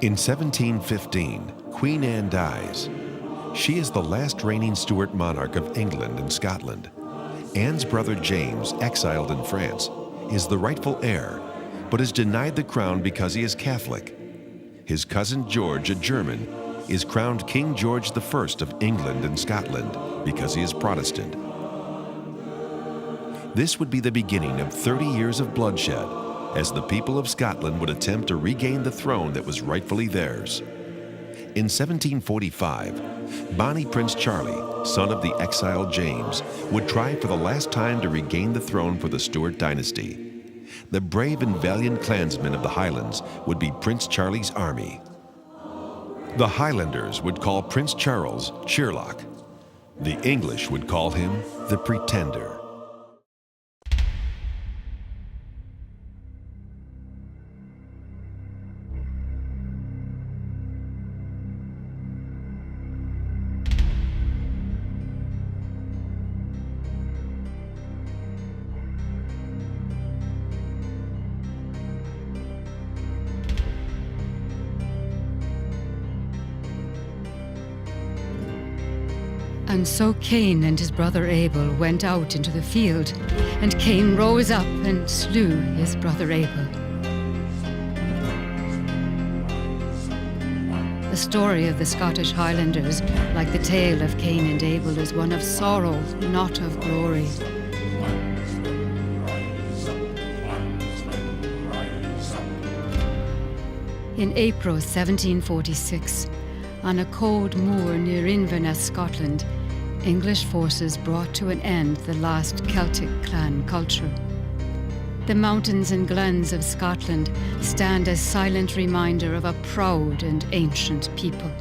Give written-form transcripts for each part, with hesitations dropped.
In 1715, Queen Anne dies. She is the last reigning Stuart monarch of England and Scotland. Anne's brother James, exiled in France, is the rightful heir, but is denied the crown because he is Catholic. His cousin George, a German, is crowned King George I of England and Scotland because he is Protestant. This would be the beginning of 30 years of bloodshed, as the people of Scotland would attempt to regain the throne that was rightfully theirs. In 1745, Bonny Prince Charlie, son of the exiled James, would try for the last time to regain the throne for the Stuart dynasty. The brave and valiant clansmen of the Highlands would be Prince Charlie's army. The Highlanders would call Prince Charles Sherlock. The English would call him the Pretender. And so Cain and his brother Abel went out into the field, and Cain rose up and slew his brother Abel. The story of the Scottish Highlanders, like the tale of Cain and Abel, is one of sorrow, not of glory. In April 1746, on a cold moor near Inverness, Scotland, English forces brought to an end the last Celtic clan culture. The mountains and glens of Scotland stand as silent reminder of a proud and ancient people.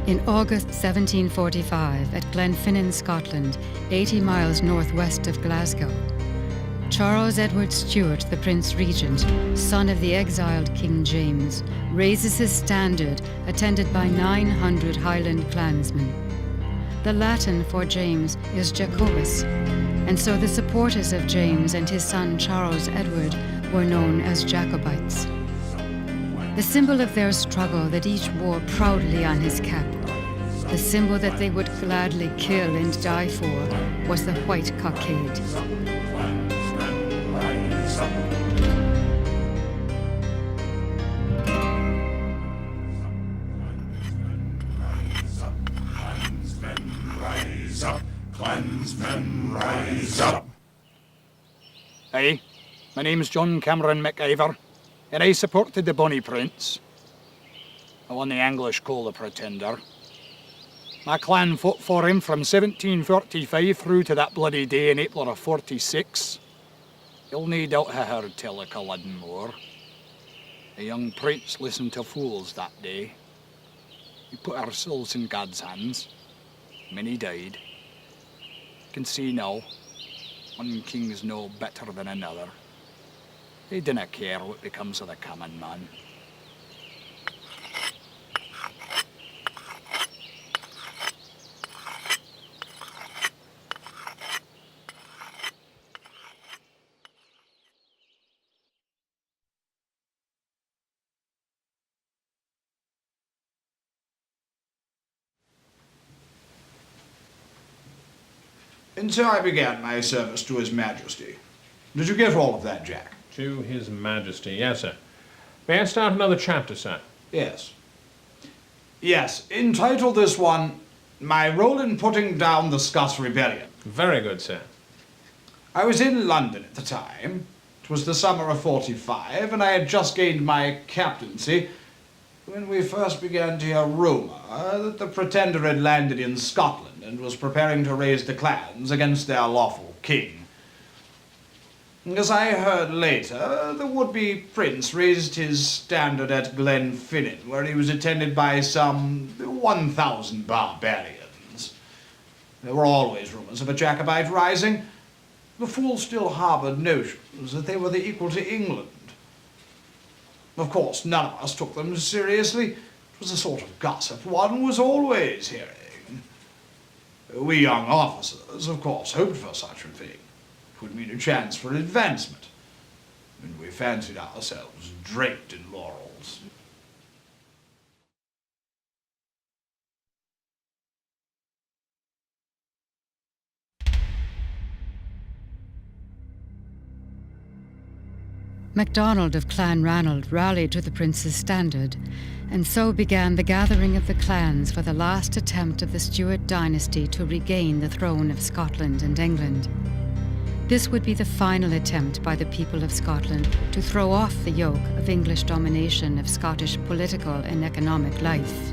In August 1745, at Glenfinnan, Scotland, 80 miles northwest of Glasgow, Charles Edward Stuart, the Prince Regent, son of the exiled King James, raises his standard, attended by 900 Highland clansmen. The Latin for James is Jacobus, and so the supporters of James and his son Charles Edward were known as Jacobites. The symbol of their struggle that each wore proudly on his cap, the symbol that they would gladly kill and die for, was the White Cockade. Clansmen, rise up! Aye, my name's John Cameron MacIver, and I supported the Bonny Prince, the one the English call the Pretender. My clan fought for him from 1745 through to that bloody day in April of 46. You'll no doubt ha' heard tell of Culloden Moor. The young prince listened to fools that day. We put our souls in God's hands. Many died. You can see now, one king's no better than another. They dinna care what becomes of the common man. Until I began my service to His Majesty. Did you get all of that, Jack? To His Majesty, yes, sir. May I start another chapter, sir? Yes. Yes, entitle this one, My Role in Putting Down the Scots Rebellion. Very good, sir. I was in London at the time. It was the summer of 45, and I had just gained my captaincy when we first began to hear rumour that the Pretender had landed in Scotland and was preparing to raise the clans against their lawful king. As I heard later, the would-be prince raised his standard at Glenfinnan, where he was attended by some 1,000 barbarians. There were always rumours of a Jacobite rising, The fools still harboured notions that they were the equal to England. Of course, none of us took them seriously. It was the sort of gossip one was always hearing. We young officers, of course, hoped for such a thing. It would mean a chance for advancement, and we fancied ourselves draped in laurels. MacDonald of Clan Ranald rallied to the prince's standard, and so began the gathering of the clans for the last attempt of the Stuart dynasty to regain the throne of Scotland and England. This would be the final attempt by the people of Scotland to throw off the yoke of English domination of Scottish political and economic life.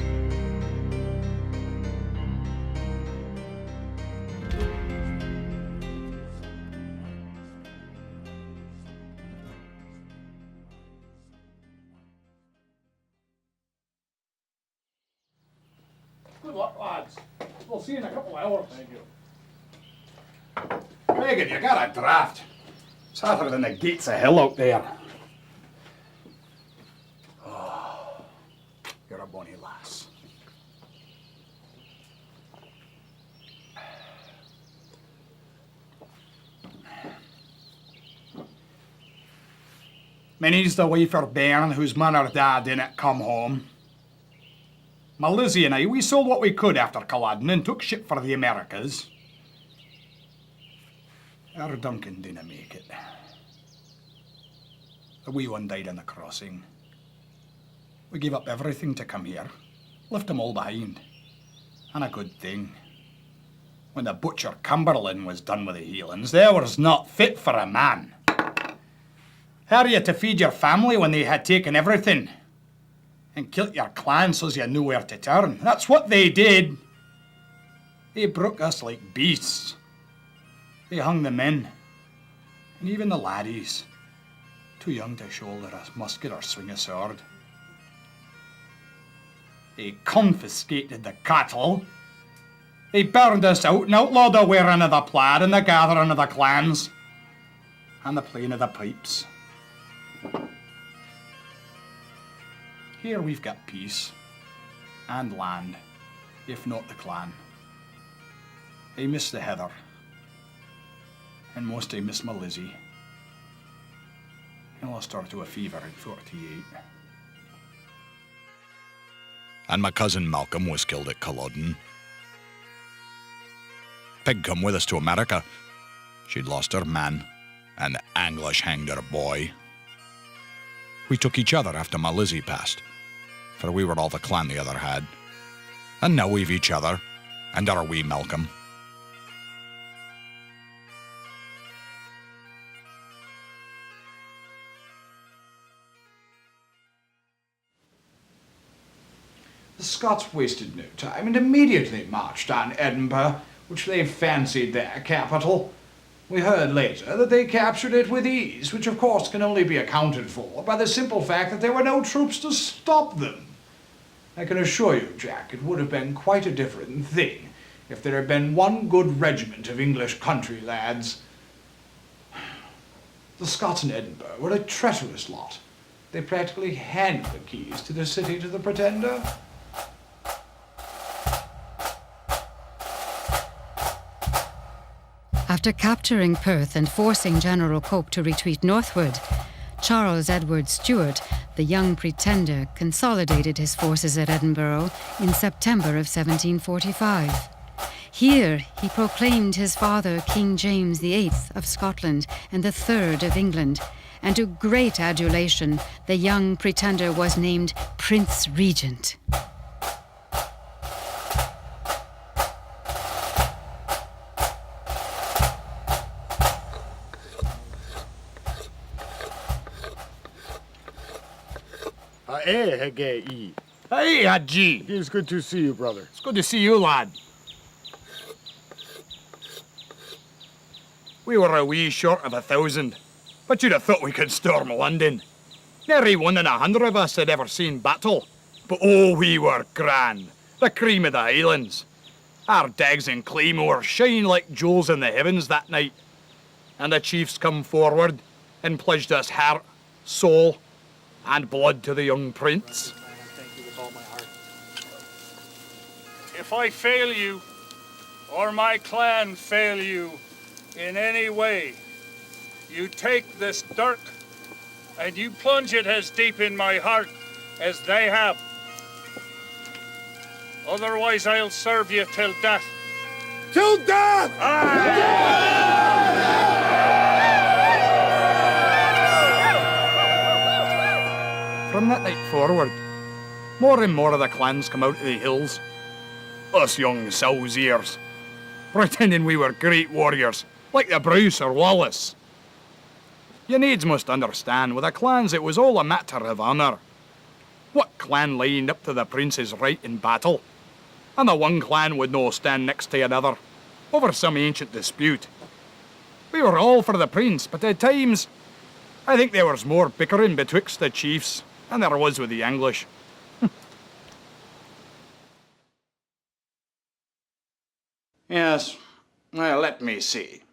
Good luck, lads. We'll see you in a couple of hours. Thank you. Megan, you got a draft. It's hotter than the gates of hell out there. Oh, you're a bonny lass. Many's the wafer bairn whose man or dad didn't come home. My Lizzie and I, we sold what we could after Culloden and took ship for the Americas. Our Duncan didn't make it. The wee one died on the crossing. We gave up everything to come here, left them all behind. And a good thing. When the butcher Cumberland was done with the Highlands, they was not fit for a man. How are you to feed your family when they had taken everything? And killed your clan so's you knew where to turn. That's what they did. They broke us like beasts. They hung the men, and even the laddies, too young to shoulder a musket or swing a sword. They confiscated the cattle. They burned us out and outlawed the wearing of the plaid and the gathering of the clans, and the playing of the pipes. Here we've got peace, and land, if not the clan. I miss the heather, and most I miss my Lizzie. I lost her to a fever in 48. And my cousin Malcolm was killed at Culloden. Peg come with us to America. She'd lost her man, and the English hanged her boy. We took each other after my Lizzie passed, for we were all the clan the other had. And now we've each other, and our wee Malcolm. The Scots wasted no time and immediately marched on Edinburgh, which they fancied their capital. We heard later that they captured it with ease, which of course can only be accounted for by the simple fact that there were no troops to stop them. I can assure you, Jack, it would have been quite a different thing if there had been one good regiment of English country lads. The Scots in Edinburgh were a treacherous lot. They practically handed the keys to the city to the Pretender. After capturing Perth and forcing General Cope to retreat northward, Charles Edward Stuart, the young Pretender, consolidated his forces at Edinburgh in September of 1745. Here he proclaimed his father King James VIII of Scotland and the Third of England, and to great adulation the young Pretender was named Prince Regent. Hey, Haji. It's good to see you, brother. It's good to see you, lad. We were a wee short of 1,000, but you'd have thought we could storm London. Nary 1 in 100 of us had ever seen battle, but oh, we were grand, the cream of the Highlands. Our digs and claymores shine like jewels in the heavens that night. and the chiefs come forward and pledged us heart, soul, and blood to the young prince. If I fail you, or my clan fail you in any way, you take this dirk and you plunge it as deep in my heart as they have. Otherwise, I'll serve you till death. Till death! From that night forward, more and more of the clans come out of the hills. Us young sow's ears, pretending we were great warriors, like the Bruce or Wallace. You needs must understand, with the clans it was all a matter of honour. What clan lined up to the prince's right in battle? And the one clan would no stand next to another, over some ancient dispute. We were all for the prince, but at times, I think there was more bickering betwixt the chiefs than there was with the English. Yes, well, let me see.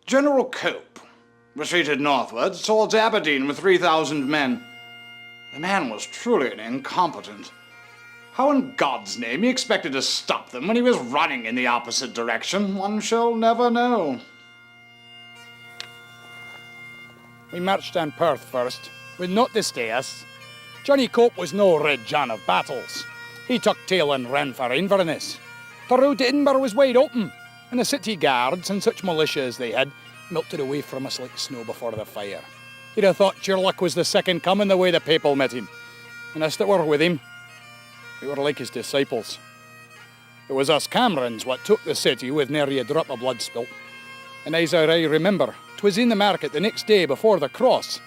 General Cope retreated northwards towards Aberdeen with 3,000 men. The man was truly an incompetent. How in God's name he expected to stop them when he was running in the opposite direction, one shall never know. We marched on Perth first, with naught to stay us. Johnny Cope was no Red John of battles. He took tail and ran for Inverness. The road to Edinburgh was wide open, and the city guards and such militia as they had melted away from us like snow before the fire. You'd have thought Sherlock was the second coming the way the people met him. And us that were with him, we were like his disciples. It was us Camerons what took the city with nary a drop of blood spilt. And as I remember, 'twas in the market the next day before the cross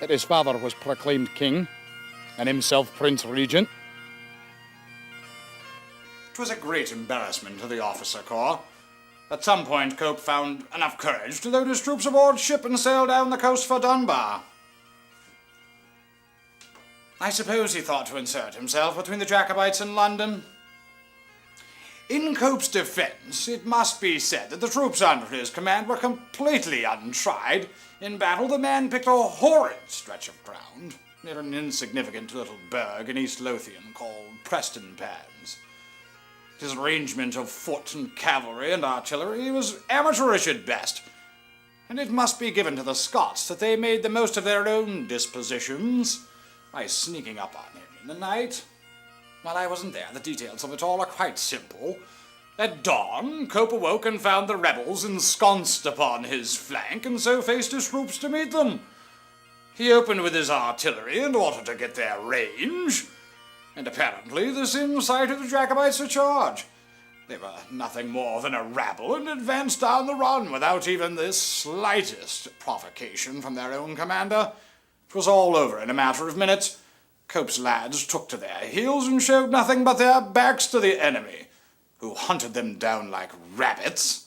that his father was proclaimed king, and himself Prince Regent. 'Twas a great embarrassment to the officer corps. At some point, Cope found enough courage to load his troops aboard ship and sail down the coast for Dunbar. I suppose he thought to insert himself between the Jacobites and London. In Cope's defence, it must be said that the troops under his command were completely untried. In battle, the man picked a horrid stretch of ground near an insignificant little burg in East Lothian called Prestonpans. His arrangement of foot and cavalry and artillery was amateurish at best, and it must be given to the Scots that they made the most of their own dispositions by sneaking up on him in the night. While I wasn't there, the details of it all are quite simple. At dawn, Cope awoke and found the rebels ensconced upon his flank, and so faced his troops to meet them. He opened with his artillery in order to get their range, and apparently this incited the Jacobites to charge. They were nothing more than a rabble and advanced down the run without even the slightest provocation from their own commander. It was all over in a matter of minutes. Cope's lads took to their heels and showed nothing but their backs to the enemy, who hunted them down like rabbits.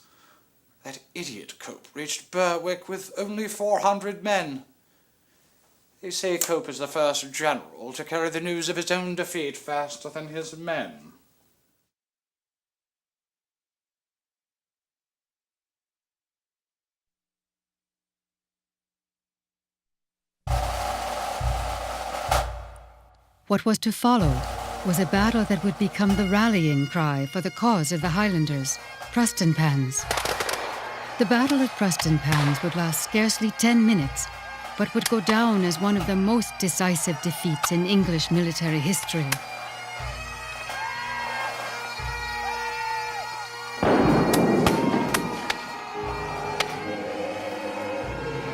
That idiot Cope reached Berwick with only 400 men. They say Cope is the first general to carry the news of his own defeat faster than his men. What was to follow was a battle that would become the rallying cry for the cause of the Highlanders, Prestonpans. The battle at Prestonpans would last scarcely 10 minutes, but would go down as one of the most decisive defeats in English military history.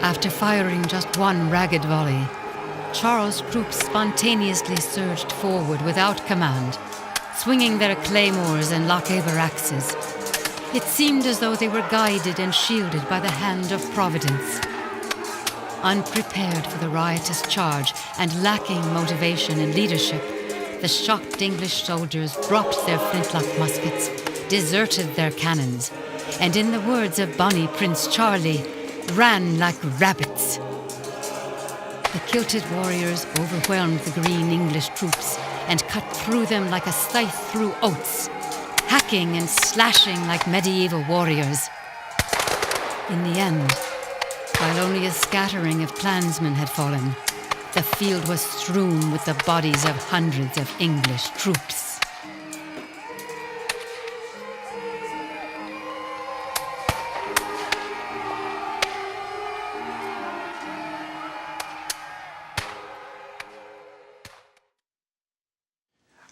After firing just one ragged volley, Charles' troops spontaneously surged forward without command, swinging their claymores and Lochaber axes. It seemed as though they were guided and shielded by the hand of Providence. Unprepared for the riotous charge and lacking motivation and leadership, the shocked English soldiers dropped their flintlock muskets, deserted their cannons, and in the words of Bonny Prince Charlie, ran like rabbits. The kilted warriors overwhelmed the green English troops and cut through them like a scythe through oats, hacking and slashing like medieval warriors. In the end, While only a scattering of clansmen had fallen, the field was strewn with the bodies of hundreds of English troops.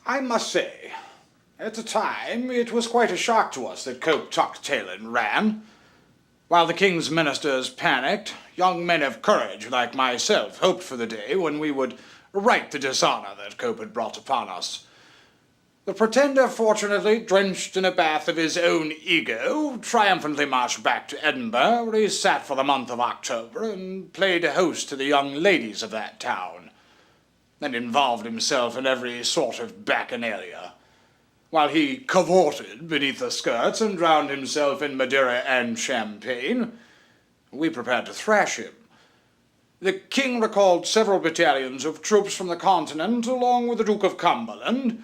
I must say, at the time, it was quite a shock to us that Cope tucked tail and ran. While the king's ministers panicked, young men of courage like myself hoped for the day when we would right the dishonor that Cope had brought upon us. The Pretender, fortunately, drenched in a bath of his own ego, triumphantly marched back to Edinburgh, where he sat for the month of October and played host to the young ladies of that town, and involved himself in every sort of bacchanalia, while he cavorted beneath the skirts and drowned himself in Madeira and champagne. We prepared to thrash him. The king recalled several battalions of troops from the continent, along with the Duke of Cumberland.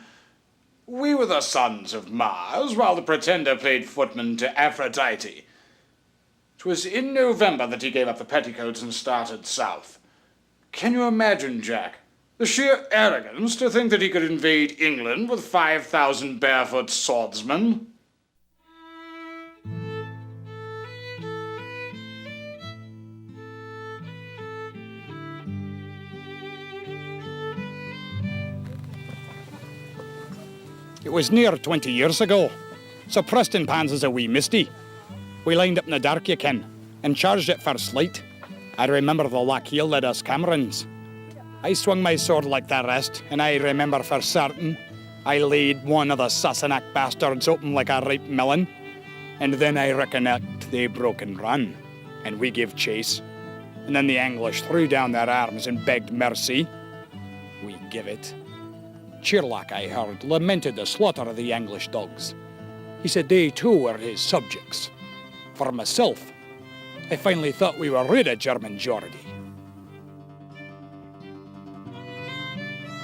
We were the sons of Mars, while the Pretender played footman to Aphrodite. It was in November that he gave up the petticoats and started south. Can you imagine, Jack? The sheer arrogance to think that he could invade England with 5,000 barefoot swordsmen. It was near 20 years ago, so Prestonpans is a wee misty. We lined up in the dark, you ken, and charged at first light. I remember the Lochiel led us Camerons. I swung my sword like the rest, and I remember for certain I laid one of the Sassenach bastards open like a ripe melon, and then I recollect they broke and ran, and we gave chase, and then the English threw down their arms and begged mercy. We give it. Cheerlock, I heard, lamented the slaughter of the English dogs. He said they too were his subjects. For myself, I finally thought we were rid of German Geordie.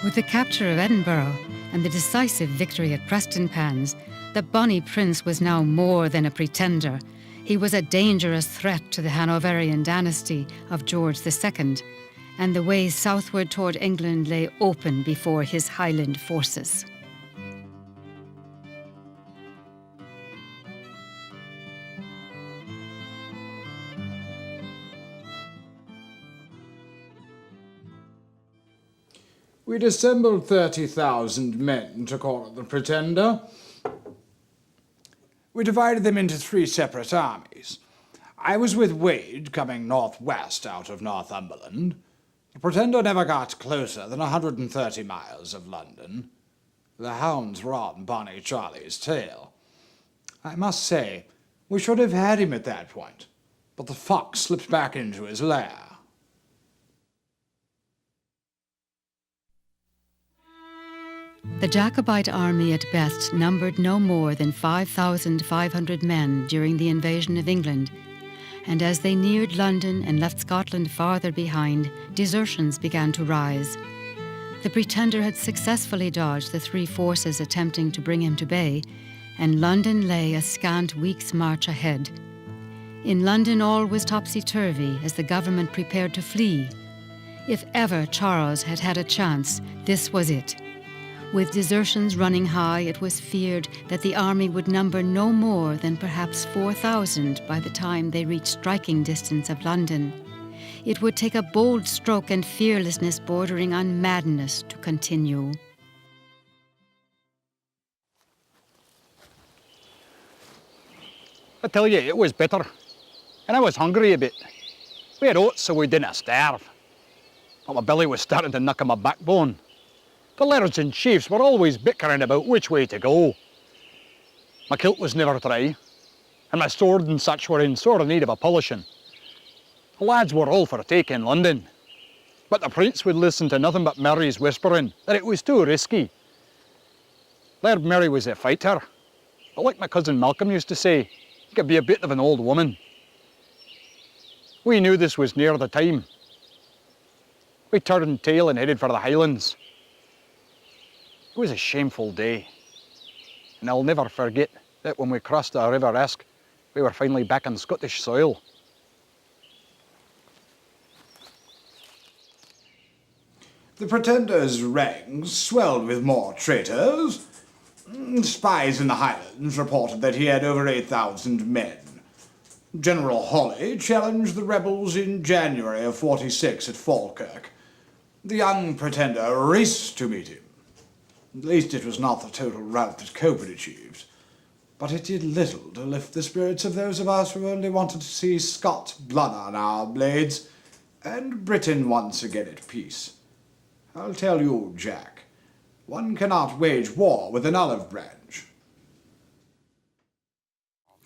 With the capture of Edinburgh and the decisive victory at Prestonpans, the Bonny Prince was now more than a pretender. He was a dangerous threat to the Hanoverian dynasty of George II, and the way southward toward England lay open before his Highland forces. We'd assembled 30,000 men to corner the Pretender. We divided them into 3 separate armies. I was with Wade, coming northwest out of Northumberland. The Pretender never got closer than 130 miles of London. The hounds were on Bonny Charlie's tail. I must say, we should have had him at that point, but the fox slipped back into his lair. The Jacobite army at best numbered no more than 5,500 men during the invasion of England, and as they neared London and left Scotland farther behind, desertions began to rise. The Pretender had successfully dodged the 3 forces attempting to bring him to bay, and London lay a scant week's march ahead. In London all was topsy-turvy as the government prepared to flee. If ever Charles had had a chance, this was it. With desertions running high, it was feared that the army would number no more than perhaps 4,000 by the time they reached striking distance of London. It would take a bold stroke and fearlessness bordering on madness to continue. I tell you, it was bitter, and I was hungry a bit. We had oats so we didn't starve, but my belly was starting to knock on my backbone. The lairds and chiefs were always bickering about which way to go. My kilt was never dry, and my sword and such were in sore need of a polishing. The lads were all for taking London, but the Prince would listen to nothing but Mary's whispering that it was too risky. Laird Mary was a fighter, but like my cousin Malcolm used to say, she could be a bit of an old woman. We knew this was near the time. We turned tail and headed for the Highlands. It was a shameful day, and I'll never forget that when we crossed the River Esk, we were finally back on Scottish soil. The Pretender's ranks swelled with more traitors. Spies in the Highlands reported that he had over 8,000 men. General Hawley challenged the rebels in January of 46 at Falkirk. The young Pretender raced to meet him. At least it was not the total rout that Cope had achieved. But it did little to lift the spirits of those of us who only wanted to see Scots blood on our blades, and Britain once again at peace. I'll tell you, Jack, one cannot wage war with an olive branch.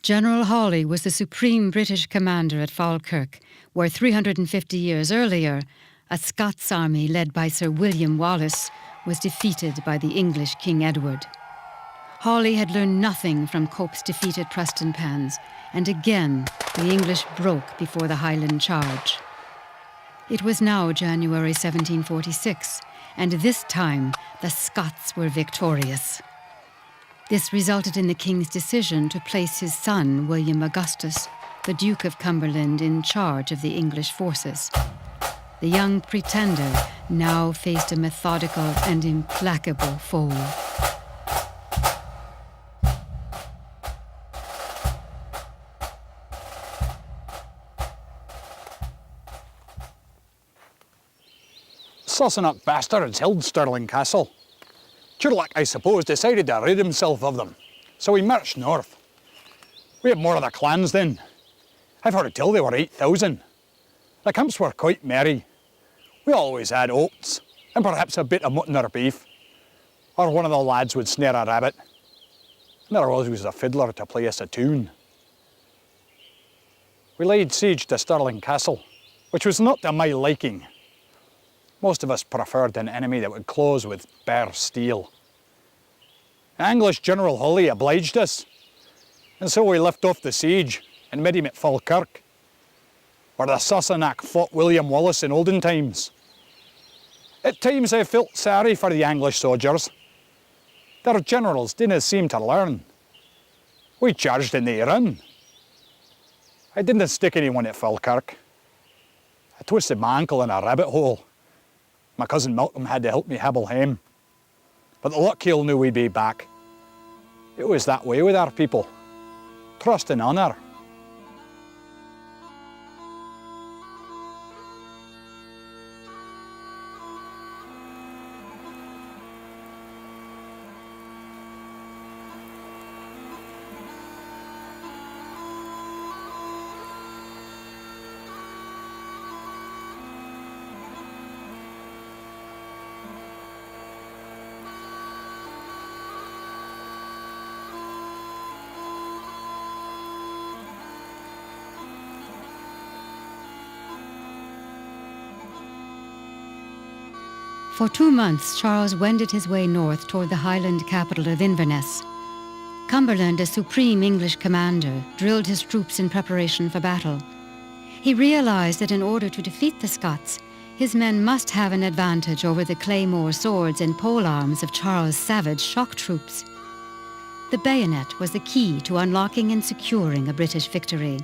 General Hawley was the supreme British commander at Falkirk, where 350 years earlier, a Scots army led by Sir William Wallace was defeated by the English King Edward. Hawley had learned nothing from Cope's defeated Prestonpans, and again the English broke before the Highland charge. It was now January 1746, and this time the Scots were victorious. This resulted in the king's decision to place his son, William Augustus, the Duke of Cumberland, in charge of the English forces. The young Pretender now faced a methodical and implacable foe. Sassenach bastards held Stirling Castle. Turlock, I suppose, decided to rid himself of them, so he marched north. We had more of the clans then. I've heard tell there were 8,000. The camps were quite merry. We always had oats, and perhaps a bit of mutton or beef, or one of the lads would snare a rabbit. And there always was a fiddler to play us a tune. We laid siege to Stirling Castle, which was not to my liking. Most of us preferred an enemy that would close with bare steel. English General Hawley obliged us, and so we left off the siege and met him at Falkirk, where the Sassenach fought William Wallace in olden times. At times I felt sorry for the English soldiers. Their generals didn't seem to learn. We charged and they ran. I didn't stick anyone at Falkirk. I twisted my ankle in a rabbit hole. My cousin Malcolm had to help me hobble home. But the Lochiel knew we'd be back. It was that way with our people. Trust and honour. For 2 months, Charles wended his way north toward the Highland capital of Inverness. Cumberland, as supreme English commander, drilled his troops in preparation for battle. He realized that in order to defeat the Scots, his men must have an advantage over the claymore swords and polearms of Charles' savage shock troops. The bayonet was the key to unlocking and securing a British victory.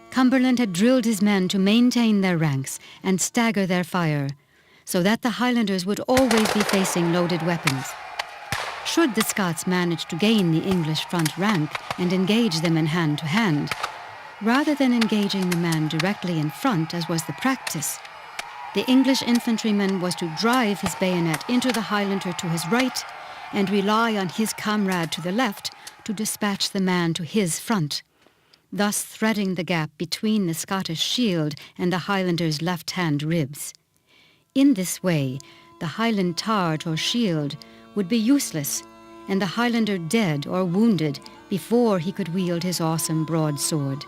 Cumberland had drilled his men to maintain their ranks and stagger their fire, so that the Highlanders would always be facing loaded weapons. Should the Scots manage to gain the English front rank and engage them in hand-to-hand, rather than engaging the man directly in front as was the practice, the English infantryman was to drive his bayonet into the Highlander to his right and rely on his comrade to the left to dispatch the man to his front, thus threading the gap between the Scottish shield and the Highlander's left-hand ribs. In this way, the Highland targe or shield would be useless, and the Highlander dead or wounded before he could wield his awesome broadsword.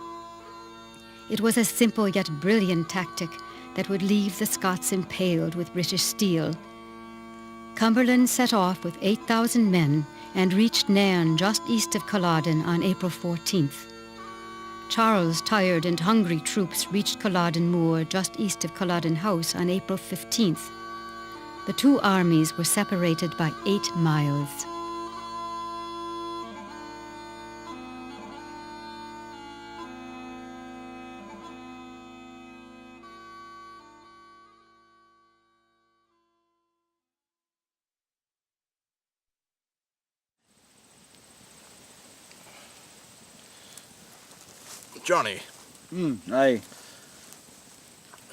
It was a simple yet brilliant tactic that would leave the Scots impaled with British steel. Cumberland set off with 8,000 men and reached Nairn just east of Culloden on April 14th. Charles' tired and hungry troops reached Culloden Moor just east of Culloden House on April 15th. The two armies were separated by 8 miles. Johnny, Aye.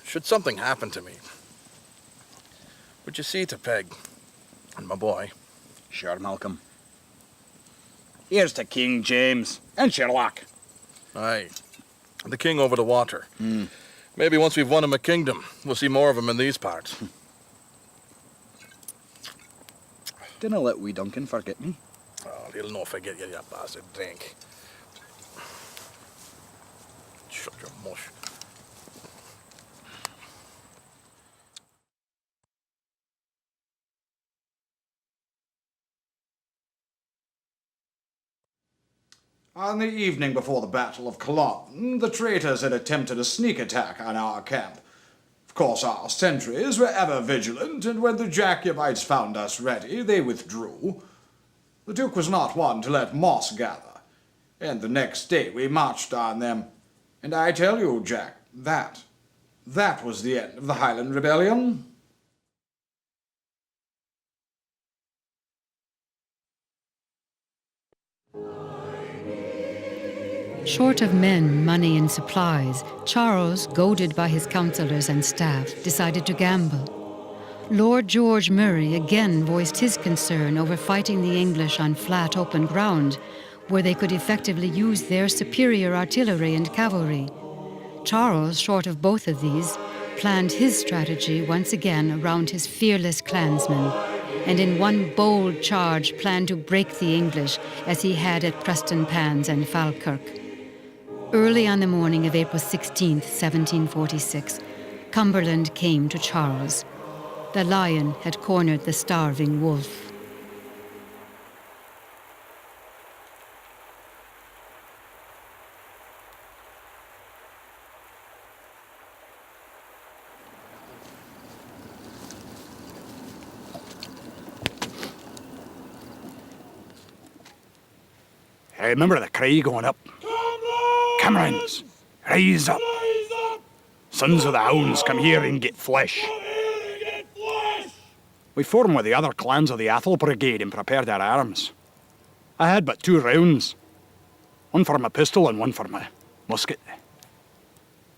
should something happen to me, would you see to Peg and my boy? Sure, Malcolm. Here's to King James and Sherlock. Aye, the king over the water. Maybe once we've won him a kingdom, we'll see more of him in these parts. Dinna let wee Duncan forget me. Oh, he'll no forget you, you bastard. Drink. Shut your mush. On the evening before the Battle of Culloden, the traitors had attempted a sneak attack on our camp. Of course, our sentries were ever vigilant, and when the Jacobites found us ready, they withdrew. The Duke was not one to let moss gather, and the next day we marched on them. And I tell you, Jack, that was the end of the Highland Rebellion. Short of men, money, and supplies, Charles, goaded by his councillors and staff, decided to gamble. Lord George Murray again voiced his concern over fighting the English on flat, open ground, where they could effectively use their superior artillery and cavalry. Charles, short of both of these, planned his strategy once again around his fearless clansmen, and in one bold charge planned to break the English as he had at Prestonpans and Falkirk. Early on the morning of April 16th, 1746, Cumberland came to Charles. The lion had cornered the starving wolf. I remember the cry going up. Camerons, rise up. Sons of the hounds, come here and get flesh. We formed with the other clans of the Athol Brigade and prepared our arms. I had but 2 rounds. One for my pistol and one for my musket.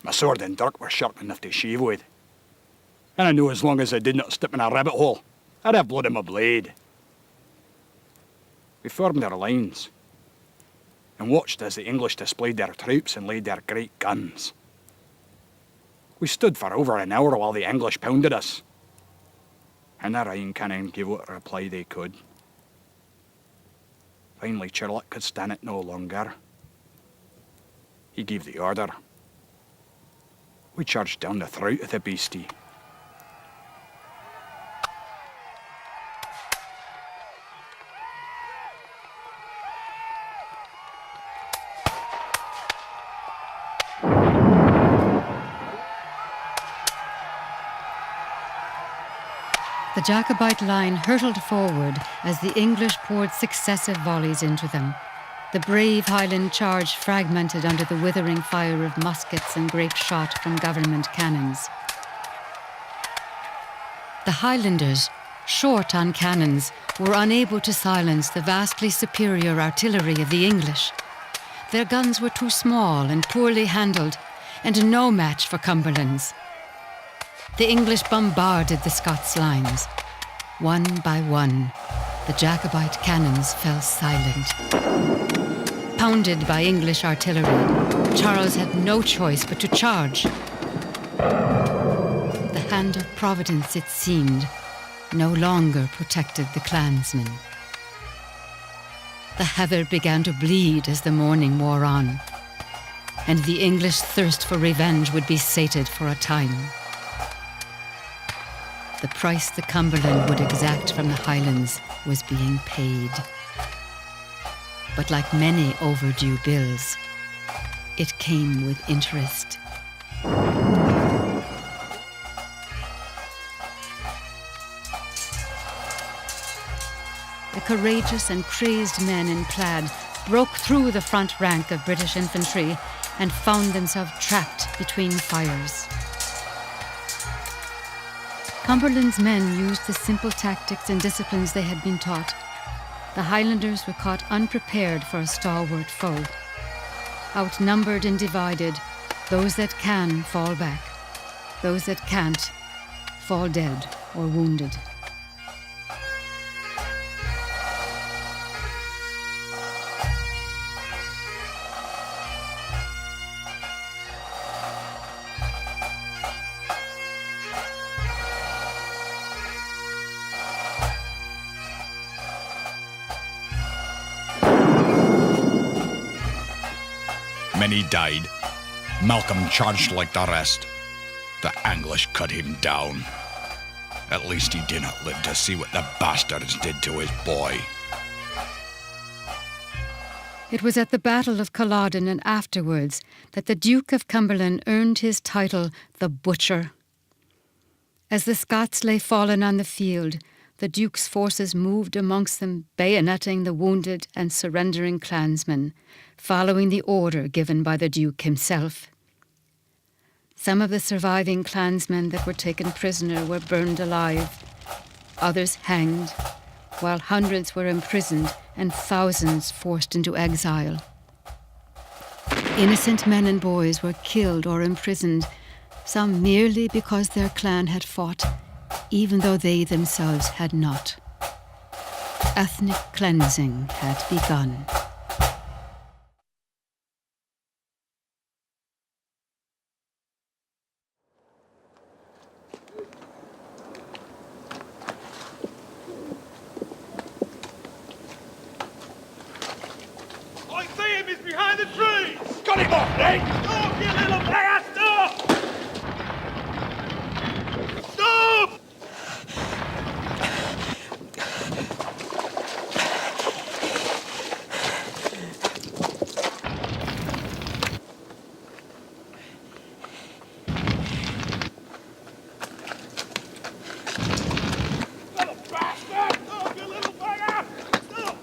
My sword and dirk were sharp enough to shave with. And I knew as long as I did not step in a rabbit hole, I'd have blood in my blade. We formed our lines and watched as the English displayed their troops and laid their great guns. We stood for over an hour while the English pounded us, and their iron cannon gave what reply they could. Finally, Sherlock could stand it no longer. He gave the order. We charged down the throat of the beastie. The Jacobite line hurtled forward as the English poured successive volleys into them. The brave Highland charge fragmented under the withering fire of muskets and grape shot from government cannons. The Highlanders, short on cannons, were unable to silence the vastly superior artillery of the English. Their guns were too small and poorly handled, and no match for Cumberland's. The English bombarded the Scots lines. One by one, the Jacobite cannons fell silent. Pounded by English artillery, Charles had no choice but to charge. The hand of Providence, it seemed, no longer protected the clansmen. The heather began to bleed as the morning wore on, and the English thirst for revenge would be sated for a time. The price the Cumberland would exact from the Highlands was being paid. But like many overdue bills, it came with interest. The courageous and crazed men in plaid broke through the front rank of British infantry and found themselves trapped between fires. Cumberland's men used the simple tactics and disciplines they had been taught. The Highlanders were caught unprepared for a stalwart foe. Outnumbered and divided, those that can fall back. Those that can't fall dead or wounded. Many died. Malcolm charged like the rest. The English cut him down. At least he didn't live to see what the bastards did to his boy. It was at the Battle of Culloden and afterwards that the Duke of Cumberland earned his title, the Butcher. As the Scots lay fallen on the field, the Duke's forces moved amongst them, bayoneting the wounded and surrendering clansmen, following the order given by the Duke himself. Some of the surviving clansmen that were taken prisoner were burned alive, others hanged, while hundreds were imprisoned and thousands forced into exile. Innocent men and boys were killed or imprisoned, some merely because their clan had fought, even though they themselves had not. Ethnic cleansing had begun. I see him, he's behind the trees! Got him off, Nate! Stop, you little player, stop! Stop! Little bastard! Stop, you little player! Stop!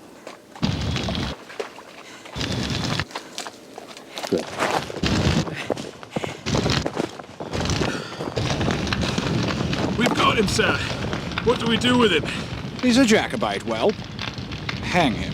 We've got him, sir. What do we do with him? He's a Jacobite, well, hang him.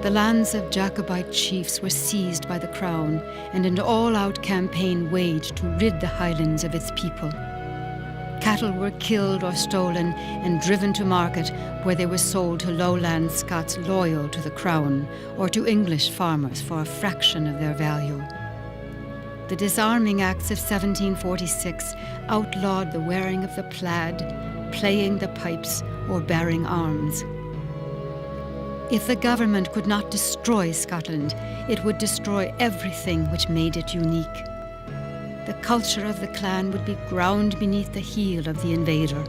The lands of Jacobite chiefs were seized by the crown, and an all-out campaign waged to rid the highlands of its people. Cattle were killed or stolen and driven to market, where they were sold to lowland Scots loyal to the crown or to English farmers for a fraction of their value. The Disarming Acts of 1746 outlawed the wearing of the plaid, playing the pipes, or bearing arms. If the government could not destroy Scotland, it would destroy everything which made it unique. The culture of the clan would be ground beneath the heel of the invader.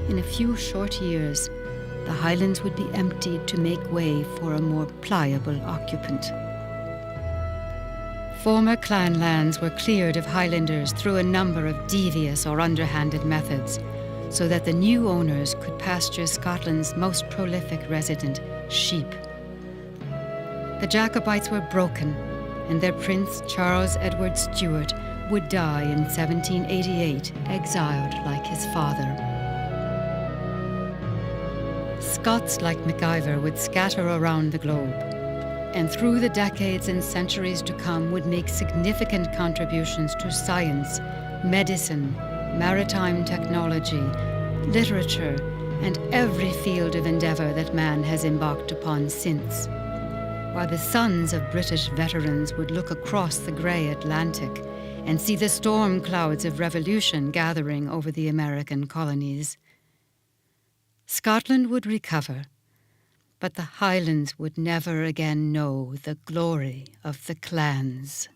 In a few short years, the highlands would be emptied to make way for a more pliable occupant. Former clan lands were cleared of highlanders through a number of devious or underhanded methods, so that the new owners could pasture Scotland's most prolific resident, sheep. The Jacobites were broken, and their prince, Charles Edward Stuart, would die in 1788, exiled like his father. Scots like MacIver would scatter around the globe, and through the decades and centuries to come would make significant contributions to science, medicine, maritime technology, literature, and every field of endeavour that man has embarked upon since. While the sons of British veterans would look across the grey Atlantic and see the storm clouds of revolution gathering over the American colonies. Scotland would recover, but the Highlands would never again know the glory of the clans.